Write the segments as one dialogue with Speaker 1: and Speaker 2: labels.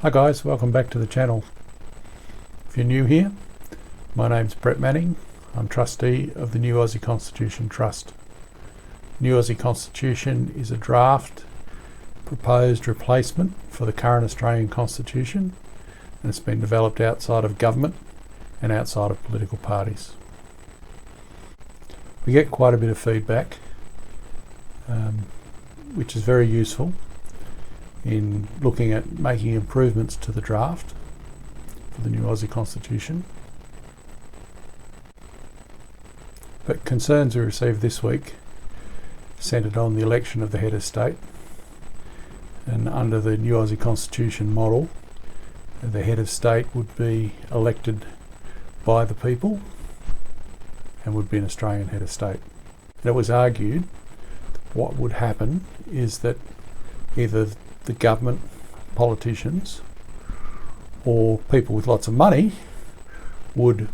Speaker 1: Hi guys, welcome back to the channel. If you're new here, my name's Brett Manning. I'm trustee of the New Aussie Constitution Trust. New Aussie Constitution is a draft proposed replacement for the current Australian Constitution, and it's been developed outside of government and outside of political parties. We get quite a bit of feedback, which is very useful in looking at making improvements to the draft for the New Aussie Constitution. But concerns we received this week centred on the election of the head of state, and under the New Aussie Constitution model, the head of state would be elected by the people and would be an Australian head of state. And it was argued what would happen is that either the government, politicians, or people with lots of money would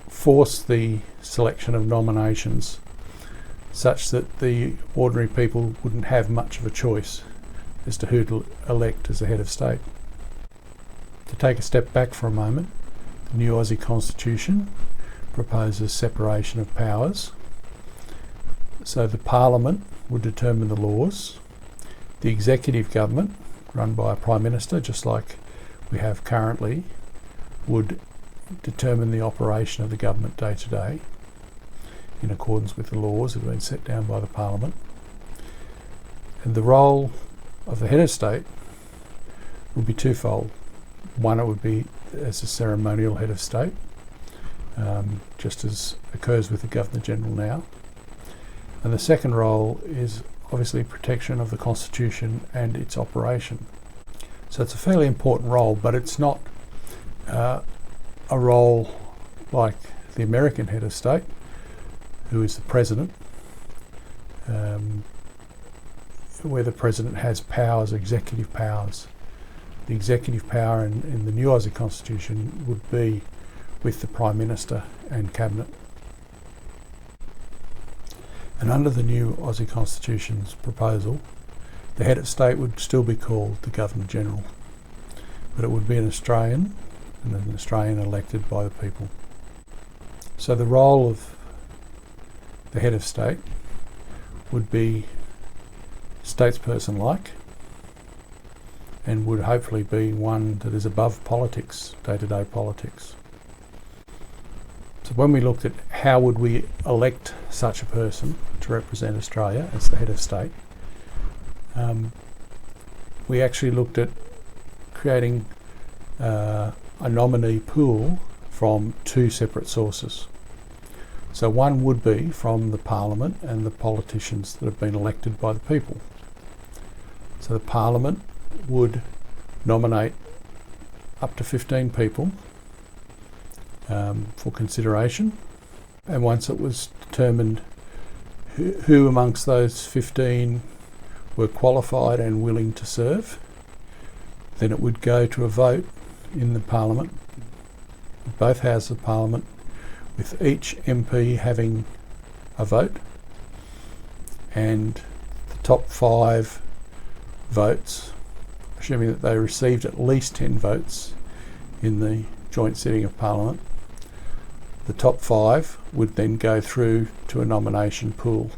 Speaker 1: force the selection of nominations such that the ordinary people wouldn't have much of a choice as to who to elect as the head of state. To take a step back for a moment, the New Aussie Constitution proposes separation of powers. So the Parliament would determine the laws. The executive government, run by a Prime Minister, just like we have currently, would determine the operation of the government day to day in accordance with the laws that have been set down by the Parliament. And the role of the head of state would be twofold. One, it would be as a ceremonial head of state, just as occurs with the Governor-General now. And the second role is obviously protection of the Constitution and its operation. So it's a fairly important role, but it's not a role like the American head of state, who is the president, where the president has powers, executive powers. The executive power in the New Aussie Constitution would be with the Prime Minister and Cabinet. And under the new Aussie Constitution's proposal, the head of state would still be called the Governor-General, but it would be an Australian, and an Australian elected by the people. So the role of the head of state would be statesperson-like, and would hopefully be one that is above politics, day-to-day politics. So when we looked at how would we elect such a person to represent Australia as the head of state, we actually looked at creating a nominee pool from two separate sources. So one would be from the Parliament and the politicians that have been elected by the people. So the Parliament would nominate up to 15 people for consideration, and once it was determined who amongst those 15 were qualified and willing to serve, then it would go to a vote in the Parliament, both houses of Parliament, with each MP having a vote, and the top 5 votes, assuming that they received at least 10 votes in the joint sitting of Parliament, the top 5 would then go through to a nomination pool.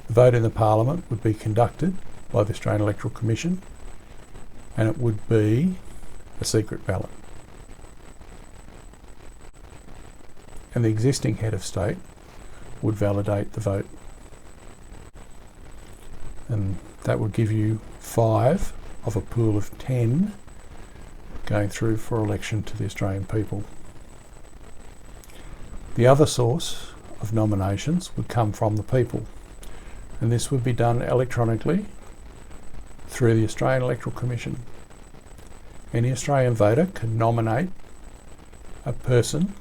Speaker 1: The vote in the Parliament would be conducted by the Australian Electoral Commission, and it would be a secret ballot. And the existing head of state would validate the vote. And that would give you 5 of a pool of 10 going through for election to the Australian people. The other source of nominations would come from the people, and this would be done electronically through the Australian Electoral Commission. Any Australian voter can nominate a person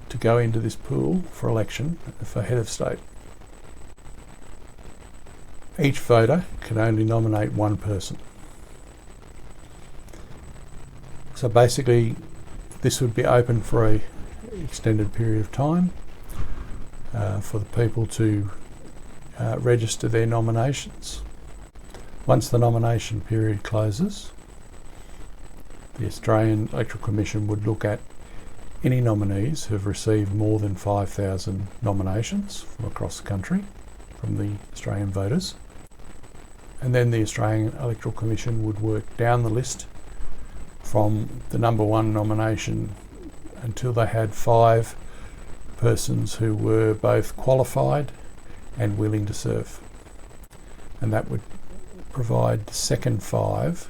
Speaker 1: to go into this pool for election for head of state. Each voter can only nominate one person. So basically this would be open for an extended period of time for the people to register their nominations. Once the nomination period closes, the Australian Electoral Commission would look at any nominees who have received more than 5,000 nominations from across the country from the Australian voters. And then the Australian Electoral Commission would work down the list from the number one nomination until they had 5 persons who were both qualified and willing to serve. And that would provide the second 5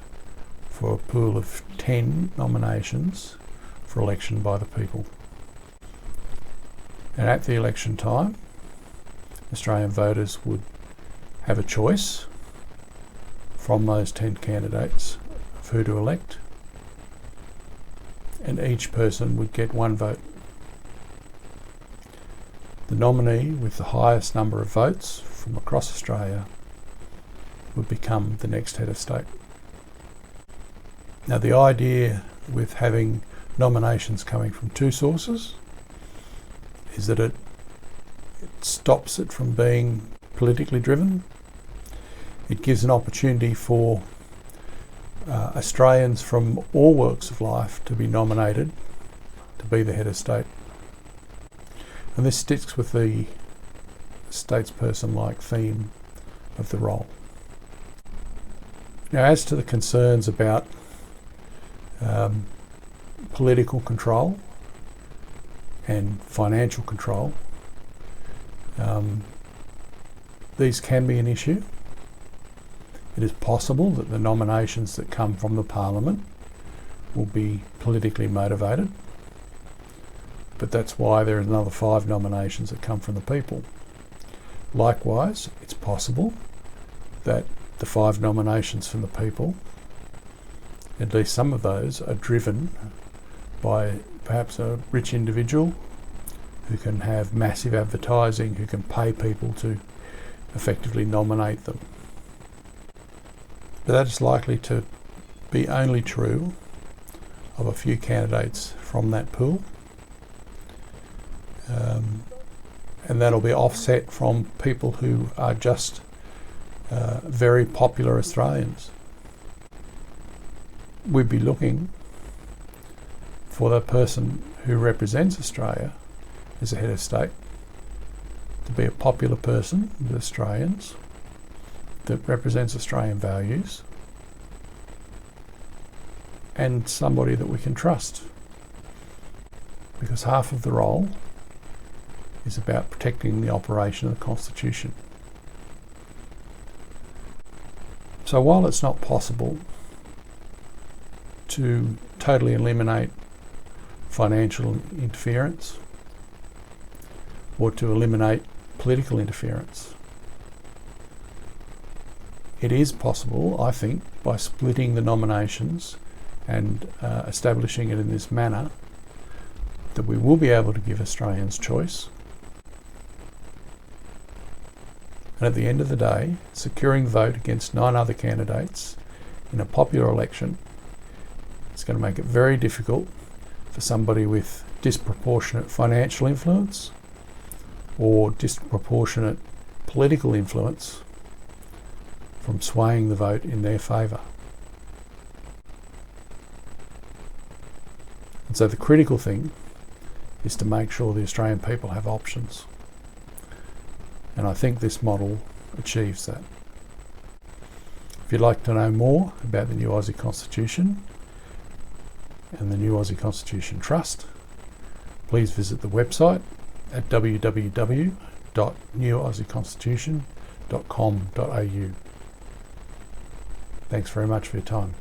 Speaker 1: for a pool of 10 nominations for election by the people. And at the election time, Australian voters would have a choice from those 10 candidates of who to elect, and each person would get 1 vote. The nominee with the highest number of votes from across Australia would become the next head of state. Now, the idea with having nominations coming from 2 sources is that it stops it from being politically driven. It gives an opportunity for Australians from all walks of life to be nominated to be the head of state. And this sticks with the statesperson-like theme of the role. Now, as to the concerns about political control and financial control, these can be an issue. It is possible that the nominations that come from the Parliament will be politically motivated, but that's why there are another 5 nominations that come from the people. Likewise, it's possible that the 5 nominations from the people, at least some of those, are driven by perhaps a rich individual who can have massive advertising, who can pay people to effectively nominate them. But that is likely to be only true of a few candidates from that pool. And that'll be offset from people who are just very popular Australians. We'd be looking for the person who represents Australia as a head of state to be a popular person with Australians that represents Australian values, and somebody that we can trust, because half of the role is about protecting the operation of the Constitution. So while it's not possible to totally eliminate financial interference or to eliminate political interference, it is possible, I think, by splitting the nominations and establishing it in this manner, that we will be able to give Australians choice. And at the end of the day, securing the vote against 9 other candidates in a popular election is going to make it very difficult for somebody with disproportionate financial influence or disproportionate political influence from swaying the vote in their favour. And so the critical thing is to make sure the Australian people have options. And I think this model achieves that. If you'd like to know more about the new Aussie Constitution and the new Aussie Constitution Trust, please visit the website at www.newaussieconstitution.com.au. Thanks very much for your time.